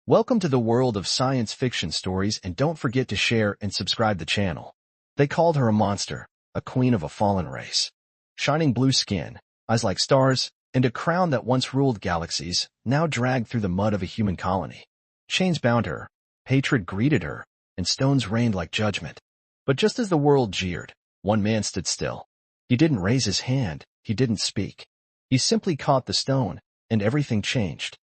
Welcome to the world of science fiction stories, and don't forget to share and subscribe the channel. They called her a monster, a queen of a fallen race. Shining blue skin, eyes like stars, and a crown that once ruled galaxies, now dragged through the mud of a human colony. Chains bound her, hatred greeted her, and stones rained like judgment. But just as the world jeered, one man stood still. He didn't raise his hand, he didn't speak. He simply caught the stone, and everything changed.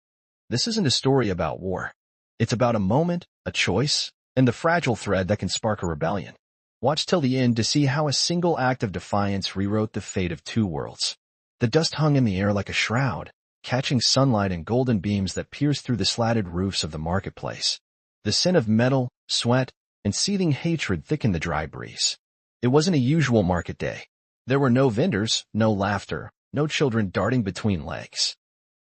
This isn't a story about war. It's about a moment, a choice, and the fragile thread that can spark a rebellion. Watch till the end to see how a single act of defiance rewrote the fate of two worlds. The dust hung in the air like a shroud, catching sunlight and golden beams that pierced through the slatted roofs of the marketplace. The scent of metal, sweat, and seething hatred thickened the dry breeze. It wasn't a usual market day. There were no vendors, no laughter, no children darting between legs.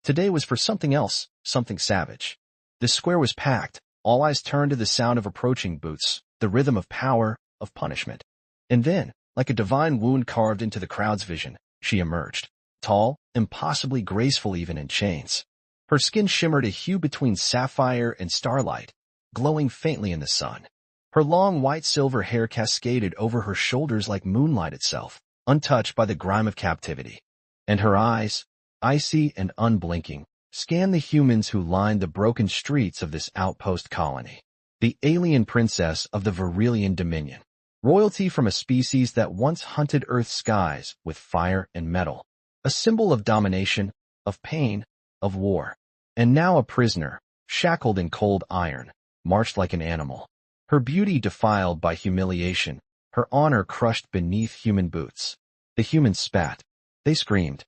Today was for something else, something savage. The square was packed, all eyes turned to the sound of approaching boots, the rhythm of power, of punishment. And then, like a divine wound carved into the crowd's vision, she emerged, tall, impossibly graceful even in chains. Her skin shimmered a hue between sapphire and starlight, glowing faintly in the sun. Her long white-silver hair cascaded over her shoulders like moonlight itself, untouched by the grime of captivity. And her eyes, icy and unblinking, scanned the humans who lined the broken streets of this outpost colony. The alien princess of the Verilian Dominion. Royalty from a species that once hunted Earth's skies with fire and metal. A symbol of domination, of pain, of war. And now a prisoner, shackled in cold iron, marched like an animal. Her beauty defiled by humiliation, her honor crushed beneath human boots. The humans spat. They screamed.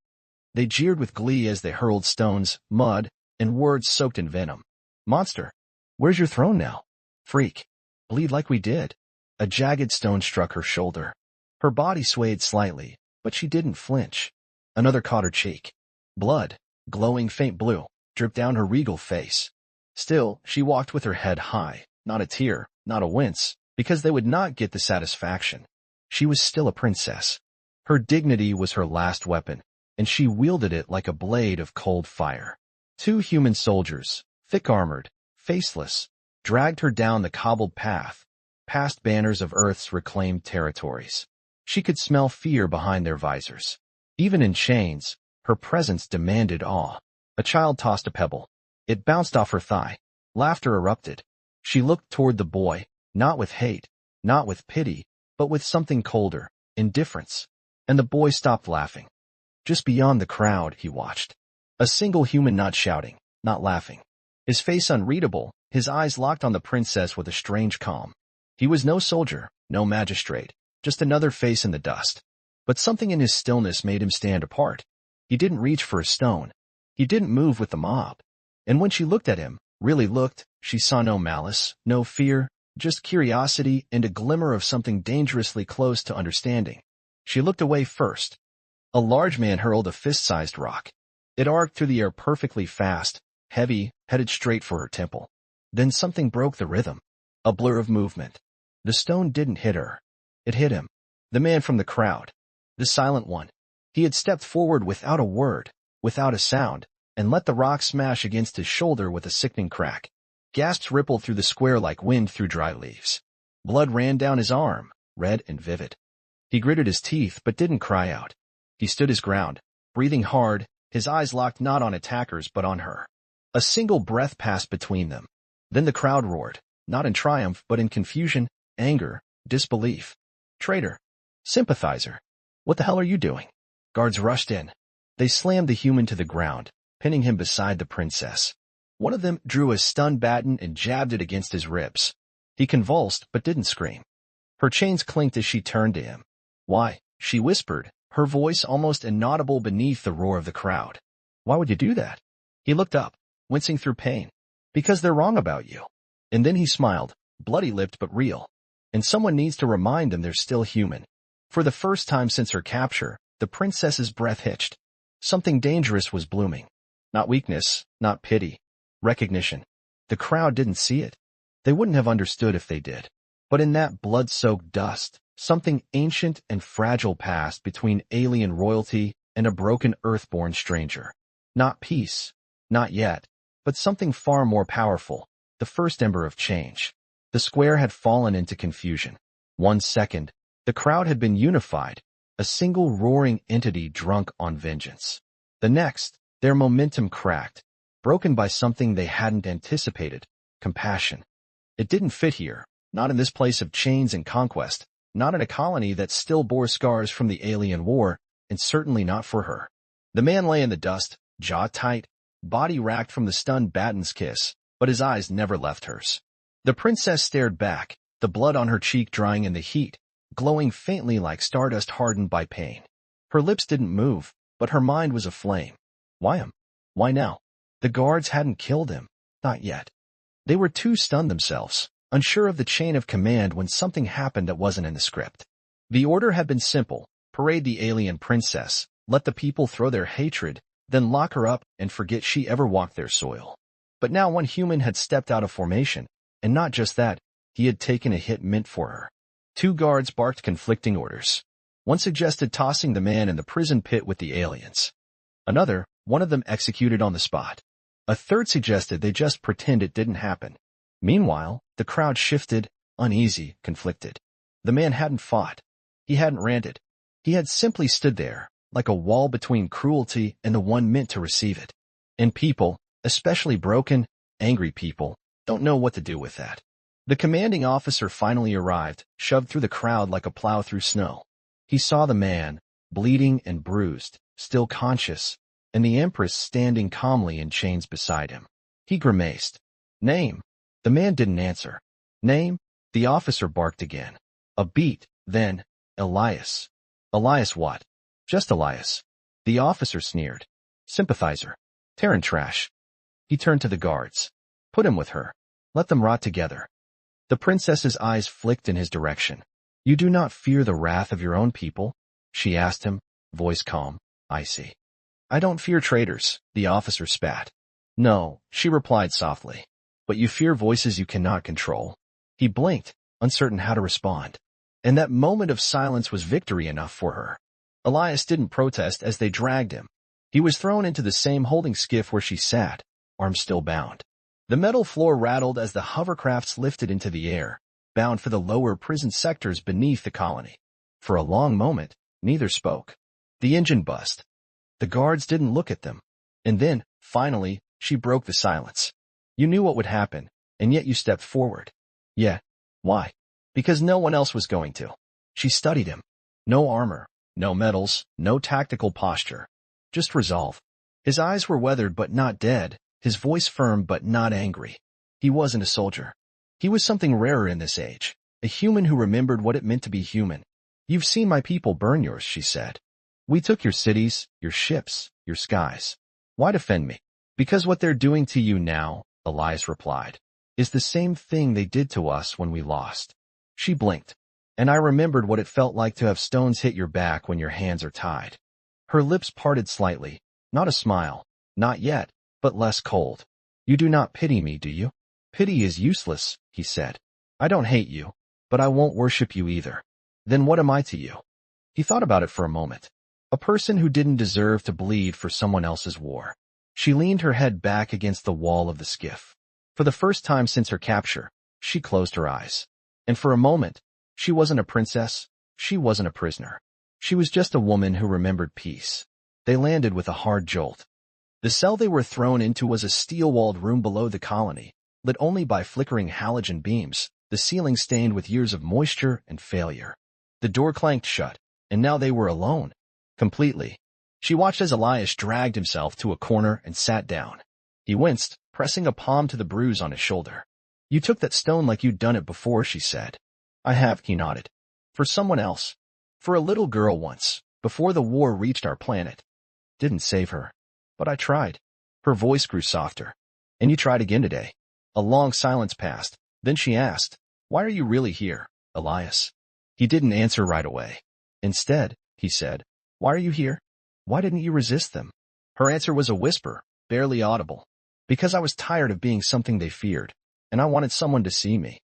They jeered with glee as they hurled stones, mud, and words soaked in venom. Monster, where's your throne now? Freak, bleed like we did. A jagged stone struck her shoulder. Her body swayed slightly, but she didn't flinch. Another caught her cheek. Blood, glowing faint blue, dripped down her regal face. Still, she walked with her head high, not a tear, not a wince, because they would not get the satisfaction. She was still a princess. Her dignity was her last weapon, and she wielded it like a blade of cold fire. Two human soldiers, thick-armored, faceless, dragged her down the cobbled path, past banners of Earth's reclaimed territories. She could smell fear behind their visors. Even in chains, her presence demanded awe. A child tossed a pebble. It bounced off her thigh. Laughter erupted. She looked toward the boy, not with hate, not with pity, but with something colder, indifference. And the boy stopped laughing. Just beyond the crowd, he watched. A single human not shouting, not laughing. His face unreadable, his eyes locked on the princess with a strange calm. He was no soldier, no magistrate, just another face in the dust. But something in his stillness made him stand apart. He didn't reach for a stone. He didn't move with the mob. And when she looked at him, really looked, she saw no malice, no fear, just curiosity and a glimmer of something dangerously close to understanding. She looked away first. A large man hurled a fist-sized rock. It arced through the air perfectly fast, heavy, headed straight for her temple. Then something broke the rhythm. A blur of movement. The stone didn't hit her. It hit him. The man from the crowd. The silent one. He had stepped forward without a word, without a sound, and let the rock smash against his shoulder with a sickening crack. Gasps rippled through the square like wind through dry leaves. Blood ran down his arm, red and vivid. He gritted his teeth but didn't cry out. He stood his ground, breathing hard, his eyes locked not on attackers but on her. A single breath passed between them. Then the crowd roared, not in triumph but in confusion, anger, disbelief. Traitor. Sympathizer. What the hell are you doing? Guards rushed in. They slammed the human to the ground, pinning him beside the princess. One of them drew a stun baton and jabbed it against his ribs. He convulsed but didn't scream. Her chains clinked as she turned to him. Why? She whispered, her voice almost inaudible beneath the roar of the crowd. Why would you do that? He looked up, wincing through pain. Because they're wrong about you. And then he smiled, bloody-lipped but real. And someone needs to remind them they're still human. For the first time since her capture, the princess's breath hitched. Something dangerous was blooming. Not weakness, not pity. Recognition. The crowd didn't see it. They wouldn't have understood if they did. But in that blood-soaked dust, something ancient and fragile passed between alien royalty and a broken earthborn stranger. Not peace, not yet, but something far more powerful, the first ember of change. The square had fallen into confusion. 1 second, the crowd had been unified, a single roaring entity drunk on vengeance. The next, their momentum cracked, broken by something they hadn't anticipated: compassion. It didn't fit here, not in this place of chains and conquest, not in a colony that still bore scars from the alien war, and certainly not for her. The man lay in the dust, jaw tight, body racked from the stunned batten's kiss, but his eyes never left hers. The princess stared back, the blood on her cheek drying in the heat, glowing faintly like stardust hardened by pain. Her lips didn't move, but her mind was aflame. Why him? Why now? The guards hadn't killed him. Not yet. They were too stunned themselves, unsure of the chain of command when something happened that wasn't in the script. The order had been simple: parade the alien princess, let the people throw their hatred, then lock her up and forget she ever walked their soil. But now one human had stepped out of formation, and not just that, he had taken a hit meant for her. 2 guards barked conflicting orders. One suggested tossing the man in the prison pit with the aliens. Another, one of them executed on the spot. A third suggested they just pretend it didn't happen. Meanwhile, the crowd shifted, uneasy, conflicted. The man hadn't fought. He hadn't ranted. He had simply stood there, like a wall between cruelty and the one meant to receive it. And people, especially broken, angry people, don't know what to do with that. The commanding officer finally arrived, shoved through the crowd like a plow through snow. He saw the man, bleeding and bruised, still conscious, and the empress standing calmly in chains beside him. He grimaced. Name? The man didn't answer. Name? The officer barked again. A beat, then, Elias. Elias what? Just Elias. The officer sneered. Sympathizer. Terran trash. He turned to the guards. Put him with her. Let them rot together. The princess's eyes flicked in his direction. You do not fear the wrath of your own people? She asked him, voice calm. I see. I don't fear traitors, the officer spat. No, she replied softly. But you fear voices you cannot control. He blinked, uncertain how to respond. And that moment of silence was victory enough for her. Elias didn't protest as they dragged him. He was thrown into the same holding skiff where she sat, arms still bound. The metal floor rattled as the hovercrafts lifted into the air, bound for the lower prison sectors beneath the colony. For a long moment, neither spoke. The engine buzzed. The guards didn't look at them. And then, finally, she broke the silence. You knew what would happen, and yet you stepped forward. Yeah. Why? Because no one else was going to. She studied him. No armor, no medals, no tactical posture. Just resolve. His eyes were weathered but not dead, his voice firm but not angry. He wasn't a soldier. He was something rarer in this age, a human who remembered what it meant to be human. You've seen my people burn yours, she said. We took your cities, your ships, your skies. Why defend me? Because what they're doing to you now, Elias replied, is the same thing they did to us when we lost. She blinked, and I remembered what it felt like to have stones hit your back when your hands are tied. Her lips parted slightly, not a smile, not yet, but less cold. You do not pity me, do you? Pity is useless, he said. I don't hate you, but I won't worship you either. Then what am I to you? He thought about it for a moment. A person who didn't deserve to bleed for someone else's war. She leaned her head back against the wall of the skiff. For the first time since her capture, she closed her eyes. And for a moment, she wasn't a princess, she wasn't a prisoner. She was just a woman who remembered peace. They landed with a hard jolt. The cell they were thrown into was a steel-walled room below the colony, lit only by flickering halogen beams, the ceiling stained with years of moisture and failure. The door clanked shut, and now they were alone. Completely. She watched as Elias dragged himself to a corner and sat down. He winced, pressing a palm to the bruise on his shoulder. You took that stone like you'd done it before, she said. I have, he nodded. For someone else. For a little girl once, before the war reached our planet. Didn't save her. But I tried. Her voice grew softer. And you tried again today. A long silence passed. Then she asked, why are you really here, Elias? He didn't answer right away. Instead, he said, why are you here? Why didn't you resist them? Her answer was a whisper, barely audible. Because I was tired of being something they feared, and I wanted someone to see me.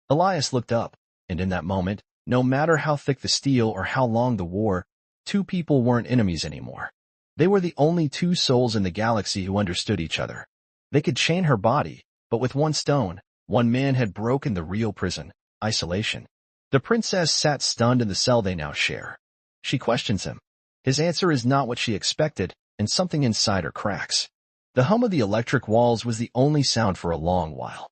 Elias looked up, and in that moment, no matter how thick the steel or how long the war, 2 people weren't enemies anymore. They were the only 2 souls in the galaxy who understood each other. They could chain her body, But with one stone, one man had broken the real prison, isolation. The princess sat stunned in the cell they now share. She questions him. His answer is not what she expected, and something inside her cracks. The hum of the electric walls was the only sound for a long while.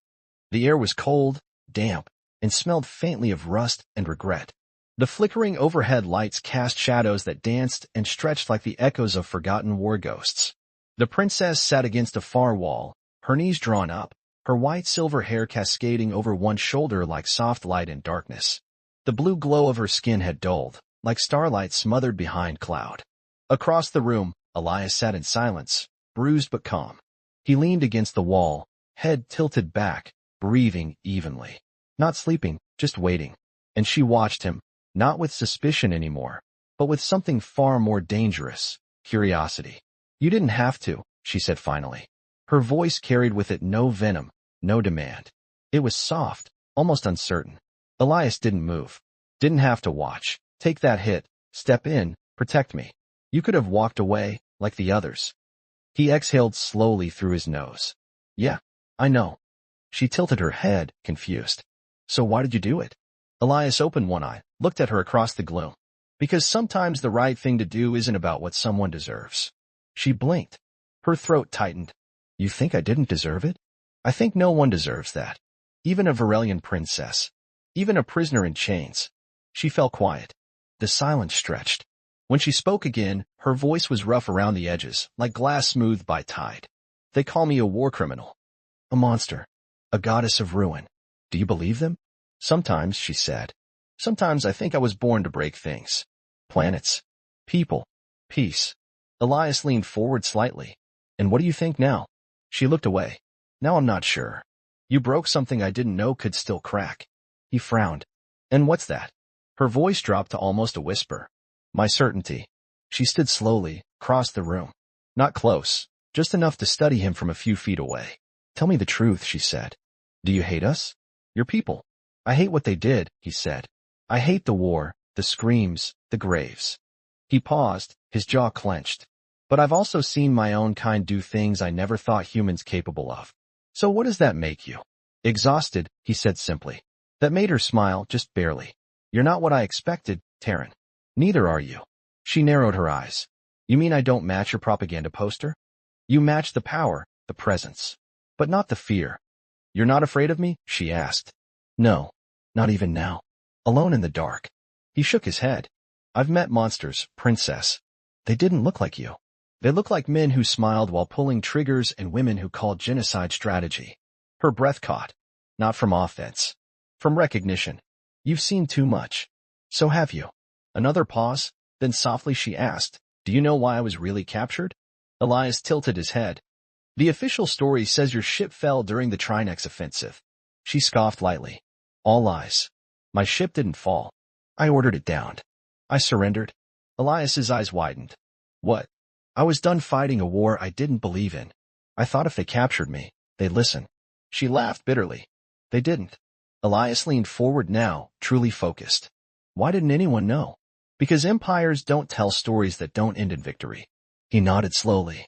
The air was cold, damp, and smelled faintly of rust and regret. The flickering overhead lights cast shadows that danced and stretched like the echoes of forgotten war ghosts. The princess sat against a far wall, her knees drawn up, her white silver hair cascading over one shoulder like soft light in darkness. The blue glow of her skin had dulled, like starlight smothered behind cloud. Across the room, Elias sat in silence, bruised but calm. He leaned against the wall, head tilted back, breathing evenly. Not sleeping, just waiting. And she watched him, not with suspicion anymore, but with something far more dangerous, curiosity. You didn't have to, she said finally. Her voice carried with it no venom, no demand. It was soft, almost uncertain. Elias didn't move. Didn't have to watch. Take that hit, step in, protect me. You could have walked away, like the others. He exhaled slowly through his nose. Yeah, I know. She tilted her head, confused. So why did you do it? Elias opened one eye, looked at her across the gloom. Because sometimes the right thing to do isn't about what someone deserves. She blinked. Her throat tightened. You think I didn't deserve it? I think no one deserves that. Even a Varelian princess. Even a prisoner in chains. She fell quiet. The silence stretched. When she spoke again, her voice was rough around the edges, like glass smoothed by tide. They call me a war criminal. A monster. A goddess of ruin. Do you believe them? Sometimes, she said. Sometimes I think I was born to break things. Planets. People. Peace. Elias leaned forward slightly. And what do you think now? She looked away. Now I'm not sure. You broke something I didn't know could still crack. He frowned. And what's that? Her voice dropped to almost a whisper. My certainty. She stood slowly, crossed the room. Not close, just enough to study him from a few feet away. Tell me the truth, she said. Do you hate us? Your people. I hate what they did, he said. I hate the war, the screams, the graves. He paused, his jaw clenched. But I've also seen my own kind do things I never thought humans capable of. So what does that make you? Exhausted, he said simply. That made her smile, just barely. You're not what I expected, Taryn. Neither are you. She narrowed her eyes. You mean I don't match your propaganda poster? You match the power, the presence. But not the fear. You're not afraid of me? She asked. No, not even now. Alone in the dark. He shook his head. I've met monsters, princess. They didn't look like you. They looked like men who smiled while pulling triggers and women who called genocide strategy. Her breath caught. Not from offense. From recognition. You've seen too much. So have you. Another pause, then softly she asked, do you know why I was really captured? Elias tilted his head. The official story says your ship fell during the Trinex offensive. She scoffed lightly. All lies. My ship didn't fall. I ordered it down. I surrendered. Elias's eyes widened. What? I was done fighting a war I didn't believe in. I thought if they captured me, they'd listen. She laughed bitterly. They didn't. Elias leaned forward now, truly focused. Why didn't anyone know? Because empires don't tell stories that don't end in victory. He nodded slowly.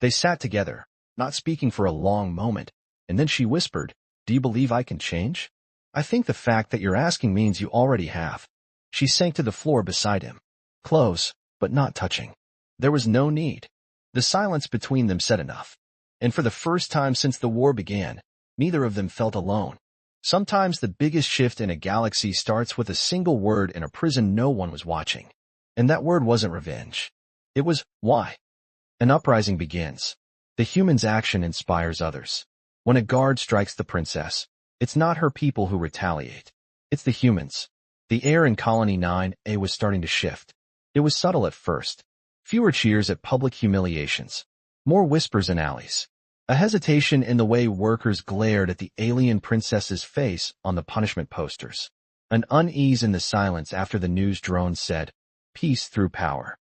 They sat together, not speaking for a long moment, and then she whispered, do you believe I can change? I think the fact that you're asking means you already have. She sank to the floor beside him. Close, but not touching. There was no need. The silence between them said enough. And for the first time since the war began, neither of them felt alone. Sometimes the biggest shift in a galaxy starts with a single word in a prison no one was watching. And that word wasn't revenge. It was why. An uprising begins. The human's action inspires others. When a guard strikes the princess, it's not her people who retaliate. It's the humans. The air in Colony 9A was starting to shift. It was subtle at first. Fewer cheers at public humiliations. More whispers in alleys. A hesitation in the way workers glared at the alien princess's face on the punishment posters. An unease in the silence after the news drone said, peace through power.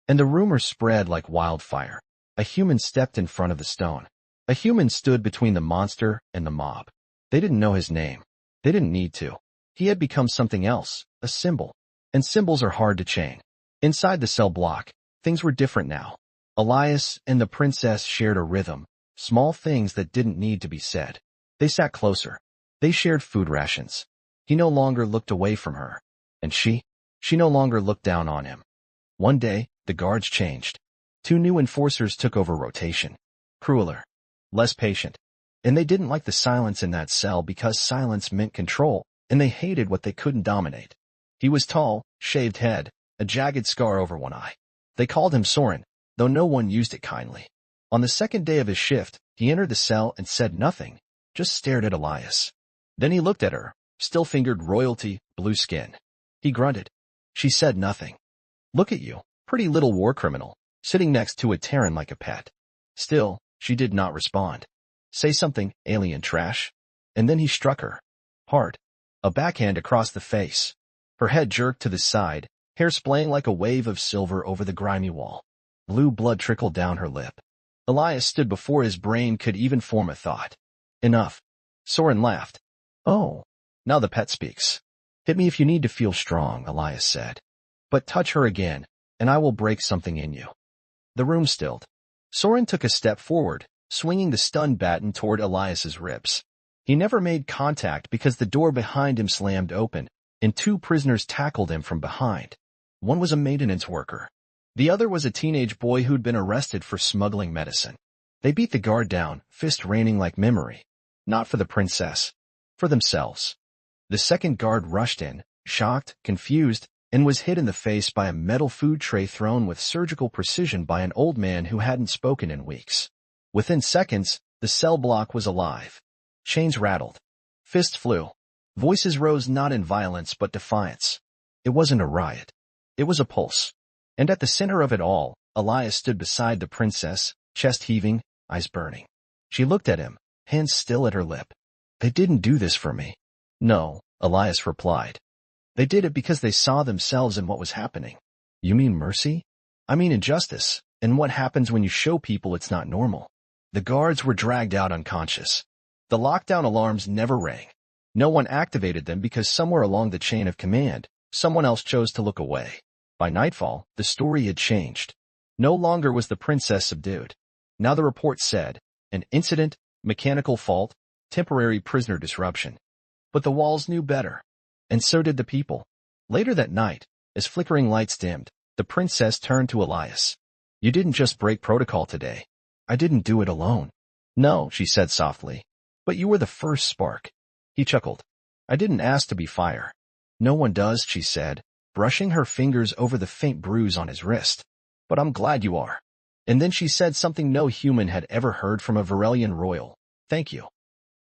And the rumor spread like wildfire. A human stepped in front of the stone. A human stood between the monster and the mob. They didn't know his name. They didn't need to. He had become something else, a symbol. And symbols are hard to chain. Inside the cell block, things were different now. Elias and the princess shared a rhythm, small things that didn't need to be said. They sat closer. They shared food rations. He no longer looked away from her. And she no longer looked down on him. One day, the guards changed. 2 new enforcers took over rotation. Crueler. Less patient. And they didn't like the silence in that cell because silence meant control, and they hated what they couldn't dominate. He was tall, shaved head, a jagged scar over one eye. They called him Soren, though no one used it kindly. On the second day of his shift, he entered the cell and said nothing, just stared at Elias. Then he looked at her, still-fingered royalty, blue skin. He grunted. She said nothing. Look at you, pretty little war criminal, sitting next to a Terran like a pet. Still, she did not respond. Say something, alien trash. And then he struck her. Hard. A backhand across the face. Her head jerked to the side, hair splaying like a wave of silver over the grimy wall. Blue blood trickled down her lip. Elias stood before his brain could even form a thought. Enough. Soren laughed. Oh. Now the pet speaks. Hit me if you need to feel strong, Elias said. But touch her again, and I will break something in you. The room stilled. Soren took a step forward, swinging the stun baton toward Elias's ribs. He never made contact because the door behind him slammed open, and 2 prisoners tackled him from behind. One was a maintenance worker. The other was a teenage boy who'd been arrested for smuggling medicine. They beat the guard down, fist raining like memory. Not for the princess. For themselves. The second guard rushed in, shocked, confused, and was hit in the face by a metal food tray thrown with surgical precision by an old man who hadn't spoken in weeks. Within seconds, the cell block was alive. Chains rattled. Fists flew. Voices rose not in violence but defiance. It wasn't a riot. It was a pulse. And at the center of it all, Elias stood beside the princess, chest heaving, eyes burning. She looked at him, hands still at her lip. They didn't do this for me. No, Elias replied. They did it because they saw themselves in what was happening. You mean mercy? I mean injustice, and what happens when you show people it's not normal. The guards were dragged out unconscious. The lockdown alarms never rang. No one activated them because somewhere along the chain of command, someone else chose to look away. By nightfall, the story had changed. No longer was the princess subdued. Now the report said, an incident, mechanical fault, temporary prisoner disruption. But the walls knew better. And so did the people. Later that night, as flickering lights dimmed, the princess turned to Elias. You didn't just break protocol today. I didn't do it alone. No, she said softly. But you were the first spark. He chuckled. I didn't ask to be fire. No one does, she said, brushing her fingers over the faint bruise on his wrist. But I'm glad you are. And then she said something no human had ever heard from a Varelian royal. Thank you.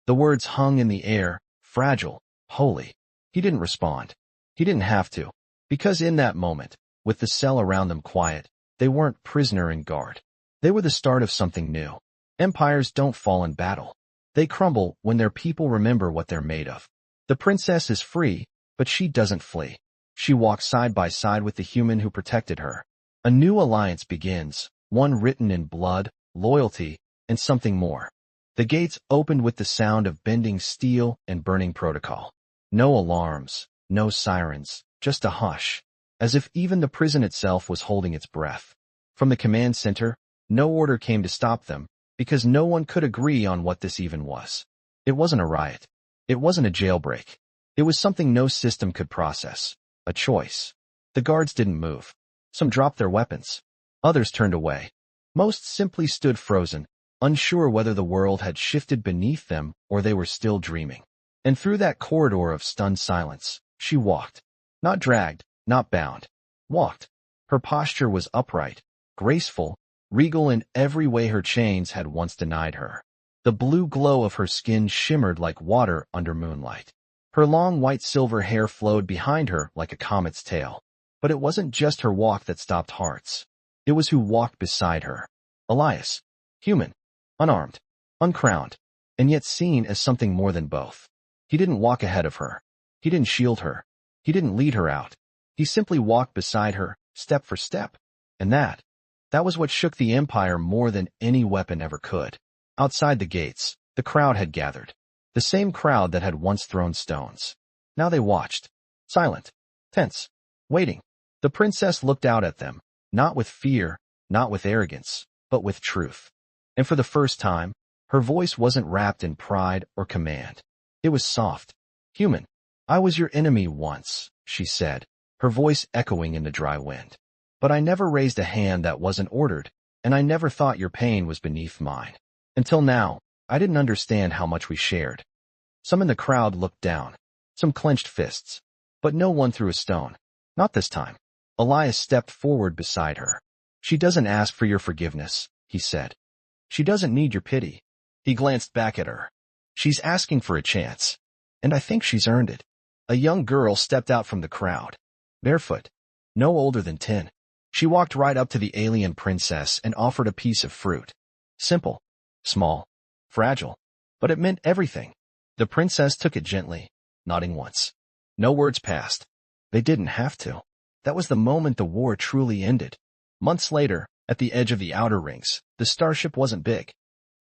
The words hung in the air, fragile, holy. He didn't respond. He didn't have to. Because in that moment, with the cell around them quiet, they weren't prisoner and guard. They were the start of something new. Empires don't fall in battle. They crumble when their people remember what they're made of. The princess is free, but she doesn't flee. She walks side by side with the human who protected her. A new alliance begins, one written in blood, loyalty, and something more. The gates opened with the sound of bending steel and burning protocol. No alarms, no sirens, just a hush, as if even the prison itself was holding its breath. From the command center, no order came to stop them, because no one could agree on what this even was. It wasn't a riot. It wasn't a jailbreak. It was something no system could process. A choice. The guards didn't move. Some dropped their weapons. Others turned away. Most simply stood frozen, unsure whether the world had shifted beneath them or they were still dreaming. And through that corridor of stunned silence, she walked. Not dragged, not bound. Walked. Her posture was upright, graceful, regal in every way her chains had once denied her. The blue glow of her skin shimmered like water under moonlight. Her long white-silver hair flowed behind her like a comet's tail. But it wasn't just her walk that stopped hearts. It was who walked beside her. Elias. Human. Unarmed. Uncrowned. And yet seen as something more than both. He didn't walk ahead of her. He didn't shield her. He didn't lead her out. He simply walked beside her, step for step. And that was what shook the Empire more than any weapon ever could. Outside the gates, the crowd had gathered. The same crowd that had once thrown stones. Now they watched. Silent. Tense. Waiting. The princess looked out at them, not with fear, not with arrogance, but with truth. And for the first time, Her voice wasn't wrapped in pride or command. It was soft, human. "I was your enemy once," she said, her voice echoing in the dry wind. "But I never raised a hand that wasn't ordered, and I never thought your pain was beneath mine. Until now, I didn't understand how much we shared." Some in the crowd looked down, some clenched fists, but no one threw a stone. Not this time. Elias stepped forward beside her. "She doesn't ask for your forgiveness," he said. "She doesn't need your pity." He glanced back at her. "She's asking for a chance, and I think she's earned it." A young girl stepped out from the crowd, barefoot, no older than 10. She walked right up to the alien princess and offered a piece of fruit. Simple, small, fragile, but it meant everything. The princess took it gently, nodding once. No words passed. They didn't have to. That was the moment the war truly ended. Months later, at the edge of the outer rings, the starship wasn't big.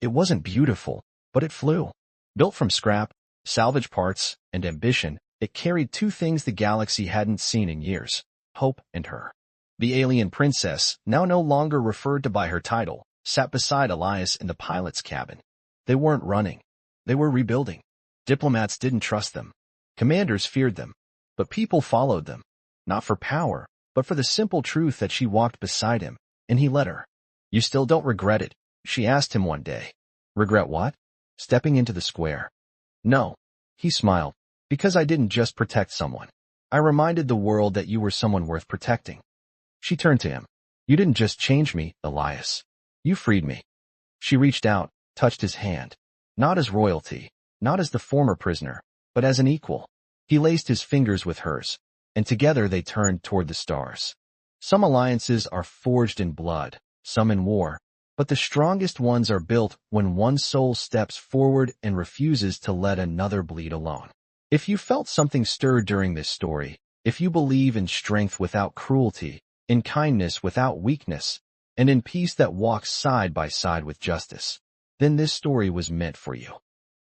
It wasn't beautiful, but it flew. Built from scrap, salvage parts, and ambition, it carried two things the galaxy hadn't seen in years: hope and her. The alien princess, now no longer referred to by her title, sat beside Elias in the pilot's cabin. They weren't running. They were rebuilding. Diplomats didn't trust them. Commanders feared them. But people followed them. Not for power, but for the simple truth that she walked beside him, and he let her. "You still don't regret it?" she asked him one day. "Regret what?" "Stepping into the square." "No." He smiled. "Because I didn't just protect someone. I reminded the world that you were someone worth protecting." She turned to him. "You didn't just change me, Elias. You freed me." She reached out, touched his hand. Not as royalty, not as the former prisoner, but as an equal. He laced his fingers with hers, and together they turned toward the stars. Some alliances are forged in blood, some in war, but the strongest ones are built when one soul steps forward and refuses to let another bleed alone. If you felt something stirred during this story, if you believe in strength without cruelty, in kindness without weakness, and in peace that walks side by side with justice, then this story was meant for you.